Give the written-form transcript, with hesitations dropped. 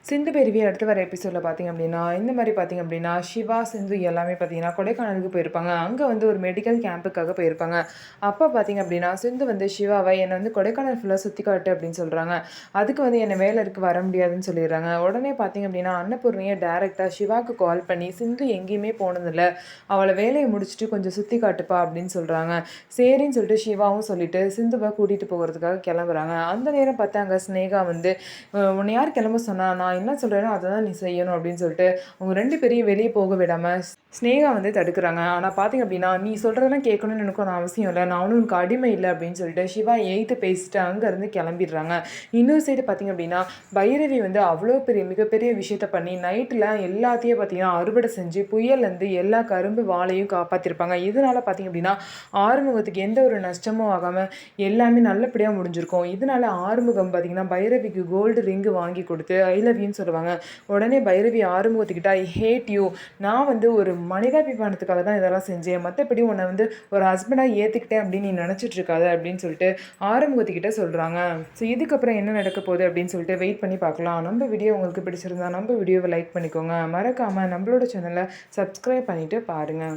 சிந்து பெருவி அடுத்து வர எபிசோடில் பார்த்திங்க அப்படின்னா இந்த மாதிரி பார்த்திங்க அப்படின்னா சிவா சிந்து எல்லாமே பார்த்திங்கன்னா கொடைக்கானலுக்கு போயிருப்பாங்க. அங்கே வந்து ஒரு மெடிக்கல் கேம்புக்காக போயிருப்பாங்க. அப்போ பார்த்திங்க அப்படின்னா சிந்து வந்து சிவாவை என்னை வந்து கொடைக்கானல் ஃபுல்லாக சுற்றி காட்டு அப்படின்னு சொல்கிறாங்க. அதுக்கு வந்து என்னை வேலை இருக்கு வர முடியாதுன்னு சொல்லிடுறாங்க. உடனே பார்த்திங்க அப்படின்னா அன்னபூர்ணியை டேரெக்டாக சிவாவுக்கு கால் பண்ணி சிந்து எங்கேயுமே போனதில்லை, அவளை வேலையை முடிச்சுட்டு கொஞ்சம் சுற்றி காட்டுப்பா அப்படின்னு சொல்கிறாங்க. சரின்னு சொல்லிட்டு சிவாவும் சொல்லிட்டு சிந்துவை கூட்டிகிட்டு போகிறதுக்காக கிளம்புறாங்க. அந்த நேரம் பார்த்தா அங்கே ஸ்னேகா வந்து உன்னை யார் கிளம்ப சொன்னா, நான் என்ன சொல்கிறேனோ அதை தான் நீ செய்யணும் அப்படின்னு சொல்லிட்டு அவங்க 2 பேரையும் வெளியே போக விடாமல் ஸ்னேகா வந்து தடுக்கிறாங்க. ஆனால் பார்த்திங்க அப்படின்னா நீ சொல்கிறதெல்லாம் கேட்கணும்னு எனக்கு ஒரு அவசியம் இல்லை, நான் ஒன்றும் உனக்கு அடிமை இல்லை அப்படின்னு சொல்லிட்டு சிவா எய்த்து பேசிட்டு அங்கேருந்து கிளம்பிடுறாங்க. இன்னொரு சைடு பார்த்திங்க அப்படின்னா பைரவி வந்து அவ்வளோ மிகப்பெரிய விஷயத்த பண்ணி நைட்டில் எல்லாத்தையும் பார்த்திங்கன்னா அறுவடை செஞ்சு புயல்லேருந்து எல்லா கரும்பு வாழையும் காப்பாற்றிருப்பாங்க. இதனால் பார்த்திங்க அப்படின்னா ஆறுமுகத்துக்கு எந்த ஒரு நஷ்டமும் ஆகாமல் எல்லாமே நல்லபடியாக முடிஞ்சிருக்கும். இதனால் ஆறுமுகம் பார்த்திங்கன்னா பைரவிக்கு கோல்டு ரிங்கு வாங்கி கொடுத்து ஐ லவ் யூன்னு சொல்லுவாங்க. உடனே பைரவி ஆறுமுகத்துக்கிட்ட ஐ ஹேட் யூ, நான் வந்து ஒரு மனிதாபிமானத்துக்காக தான் இதெல்லாம் செஞ்சேன், மற்றபடி உன்னை வந்து ஒரு ஹஸ்பண்டாக ஏற்றுக்கிட்டேன் அப்படின்னு நீ நினச்சிட்டு இருக்காது அப்படின்னு சொல்லிட்டு ஆறுமுகத்துக்கிட்ட சொல்கிறாங்க. ஸோ இதுக்கப்புறம் என்ன நடக்க போகுது அப்படின்னு சொல்லிட்டு வெயிட் பண்ணி பார்க்கலாம். நம்ம வீடியோ உங்களுக்கு பிடிச்சிருந்தா நம்ம வீடியோவை லைக் பண்ணிக்கோங்க. மறக்காமல் நம்மளோட சேனலை சப்ஸ்கிரைப் பண்ணிவிட்டு பாருங்கள்.